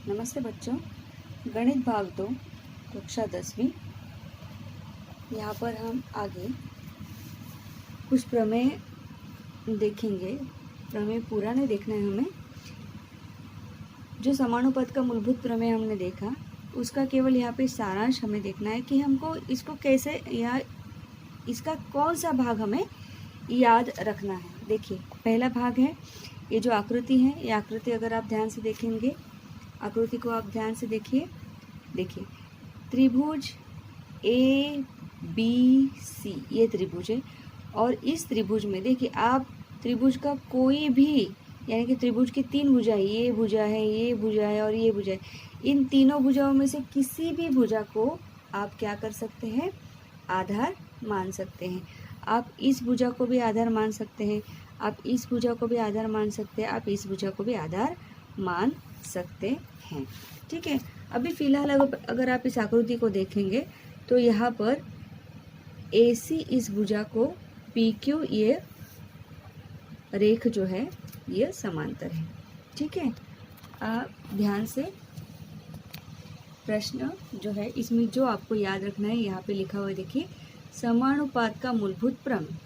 नमस्ते बच्चों, गणित भाग 2 कक्षा 10वीं। यहाँ पर हम आगे कुछ प्रमेय देखेंगे। प्रमेय पूरा नहीं देखना है हमें। जो समानुपात का मूलभूत प्रमेय हमने देखा उसका केवल यहाँ पे सारांश हमें देखना है कि हमको इसको कैसे या इसका कौन सा भाग हमें याद रखना है। देखिए, पहला भाग है ये जो आकृति है। ये आकृति अगर आप ध्यान से देखेंगे, आकृति को आप ध्यान से देखिए त्रिभुज ए बी सी, ये त्रिभुज है। और इस त्रिभुज में देखिए आप त्रिभुज का कोई भी, यानी कि त्रिभुज की तीन भुजा, ये भुजा है, ये भुजा है और ये भुजा है, इन तीनों भुजाओं में से किसी भी भुजा को आप क्या कर सकते हैं, आधार मान सकते हैं। आप इस भुजा को भी आधार मान सकते हैं, आप इस भुजा को भी आधार मान सकते हैं, आप इस भुजा को भी आधार मान सकते हैं। ठीक है। अभी फिलहाल अगर आप इस आकृति को देखेंगे तो यहाँ पर AC इस भुजा को PQ, ये रेख जो है ये समांतर है। ठीक है। आप ध्यान से प्रश्न जो है इसमें जो आपको याद रखना है यहाँ पे लिखा हुआ है, देखिए समानुपात का मूलभूत प्रमेय।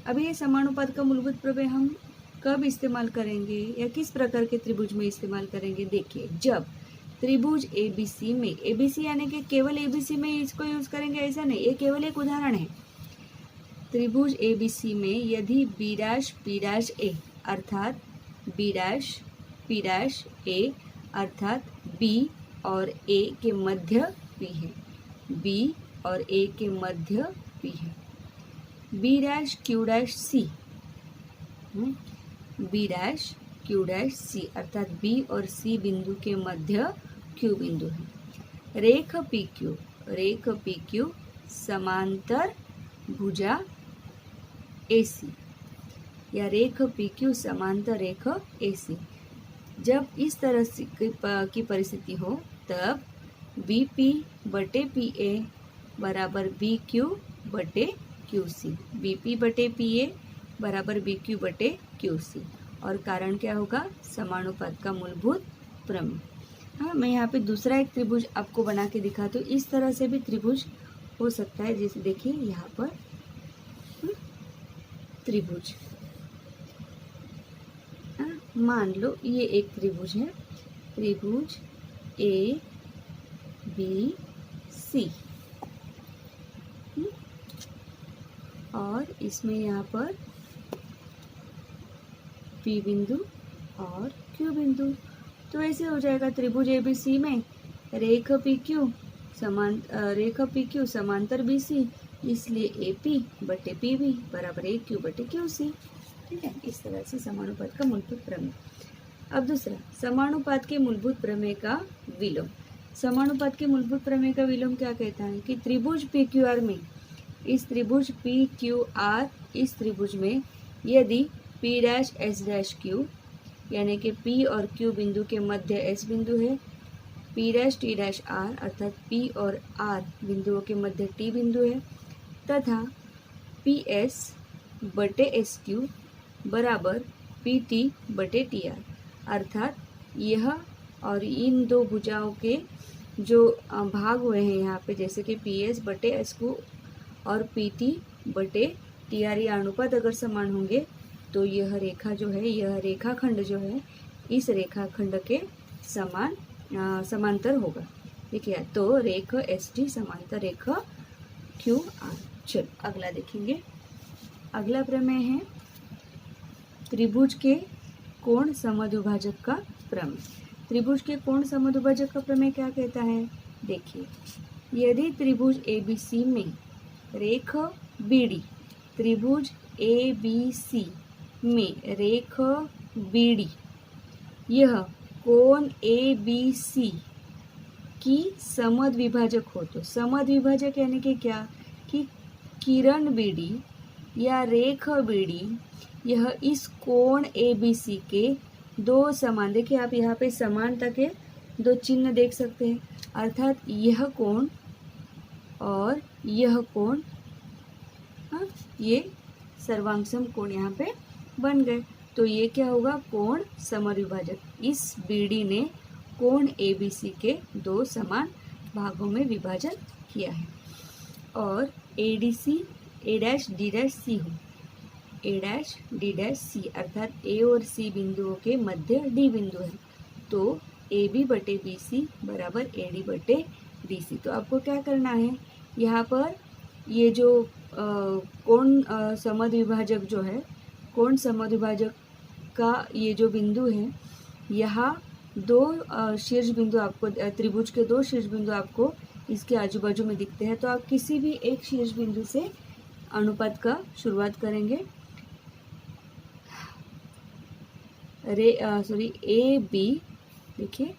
अभी ये समानुपात का मूलभूत प्रमेय हम कब इस्तेमाल करेंगे या किस प्रकार के त्रिभुज में इस्तेमाल करेंगे। देखिए, जब त्रिभुज ABC में, ABC यानी कि केवल ABC में इसको यूज करेंगे ऐसा नहीं, ये केवल एक उदाहरण है। त्रिभुज ABC में यदि B', अर्थात B', अर्थात B और A के मध्य P है, B और A के मध्य P है। B'Q', B'Q', अर्थात B और C बिंदु के मध्य Q बिंदु है। रेख PQ समांतर भुजा AC, या रेख PQ समांतर रेख AC। जब इस तरह की परिस्थिति हो तब BP/PA बराबर BQ/QC, BP/PA बराबर BQ/QC। और कारण क्या होगा, समानुपात का मूलभूत प्रमेय। हाँ, मैं यहाँ पे दूसरा एक त्रिभुज आपको बना के दिखा, तो इस तरह से भी त्रिभुज हो सकता है। जैसे देखिए यहाँ पर त्रिभुज, मान लो ये एक त्रिभुज है, त्रिभुज ABC, और इसमें यहाँ पर P बिंदु और Q बिंदु। तो ऐसे हो जाएगा त्रिभुज ABC में रेख PQ समांतर BC, इसलिए AP/PB बराबर AQ/QC। ठीक है। इस तरह से समानुपात का मूलभूत प्रमेय। अब दूसरा, समानुपात के मूलभूत प्रमेय का विलोम। समानुपात के मूलभूत प्रमेय का विलोम क्या कहता है कि त्रिभुज PQR में, इस त्रिभुज PQR, इस त्रिभुज में यदि P'S', यानी कि P और Q बिंदु के मध्य S बिंदु है, P'T', अर्थात P और R बिंदुओं के मध्य T बिंदु है, तथा PS/SQ बराबर PT/TR, अर्थात यह और इन दो भुजाओं के जो भाग हुए हैं यहाँ पे, जैसे कि PS/SQ और PT/TR, ये अनुपात अगर समान होंगे तो यह रेखा जो है, यह रेखाखंड जो है इस रेखाखंड के समांतर होगा। ठीक है। तो रेख SD समांतर रेख QR। चलो अगला देखेंगे। अगला प्रमेय है त्रिभुज के कोण समद्विभाजक का प्रमेय। त्रिभुज के कोण समद्विभाजक का प्रमेय क्या कहता है, देखिए, यदि त्रिभुज ABC में रेख BD, त्रिभुज ABC में रेख BD, यह कोण ABC की समद्विभाजक हो, तो समद्विभाजक यानी कि क्या, कि किरण BD या रेख BD यह इस कोण ABC के दो समान, देखिए आप यहाँ पे समानता के दो चिन्ह देख सकते हैं, अर्थात यह कोण और यह कोण, ये सर्वांगसम कोण यहाँ पे बन गए। तो ये क्या होगा, कोण समद्विभाजक। इस BD ने कोण ABC के दो समान भागों में विभाजन किया है और ADC A', हो A', अर्थात A और C बिंदुओं के मध्य D बिंदु है, तो AB/BC बराबर AD/DC। तो आपको क्या करना है, यहाँ पर ये जो कोण समद्विभाजक जो है, कोण समद्विभाजक का ये जो बिंदु है, यहाँ दो शीर्ष बिंदु आपको, त्रिभुज के दो शीर्ष बिंदु आपको इसके आजू बाजू में दिखते हैं। तो आप किसी भी एक शीर्ष बिंदु से अनुपात का शुरुआत करेंगे। AB, देखिए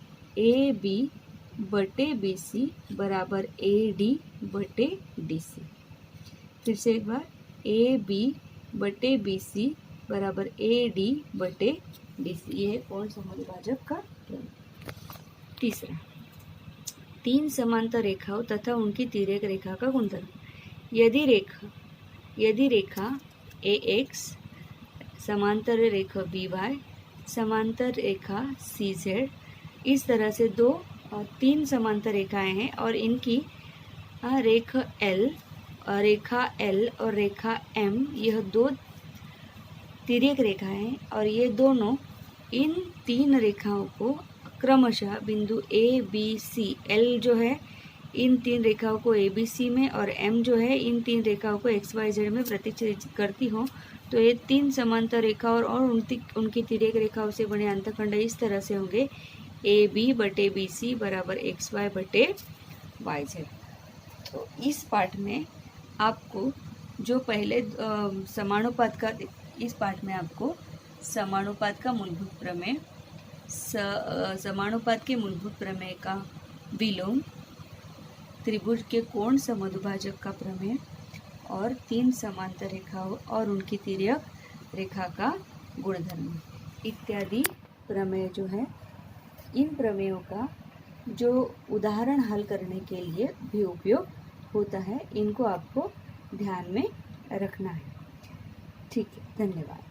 AB/BC बराबर AD/DC। फिर से एक बार, AB/BC बराबर AD/DC। ये है कोण समद्विभाजक का प्रमेय। तीसरा, तीन समांतर रेखाओं तथा उनकी तिर्यक रेखा का गुणधर्म। यदि रेखा AX समांतर रेखा BY समांतर रेखा CZ, इस तरह से तीन समांतर रेखाएं हैं और इनकी रेखा L और रेखा M, यह दो तिर्यक रेखाएं हैं और ये दोनों इन तीन रेखाओं को क्रमशः बिंदु ABC, L जो है इन तीन रेखाओं को ABC में और M जो है इन तीन रेखाओं को XYZ में प्रतिच्छेदित करती हो। तो ये तीन समांतर रेखा और उनकी तिर्यक रेखाओं से बने अंतखंड इस तरह से होंगे, AB/BC बराबर XY/YZ। तो इस पाठ में आपको जो पहले समानुपात का, इस पाठ में आपको समानुपात का मूलभूत प्रमेय, समानुपात के मूलभूत प्रमेय का विलोम, त्रिभुज के कोण समद्विभाजक का प्रमेय और तीन समांतर रेखाओं और उनकी तिर्यक रेखा का गुणधर्म इत्यादि प्रमेय जो है, इन प्रमेयों का जो उदाहरण हल करने के लिए भी उपयोग होता है, इनको आपको ध्यान में रखना है। ठीक है, धन्यवाद।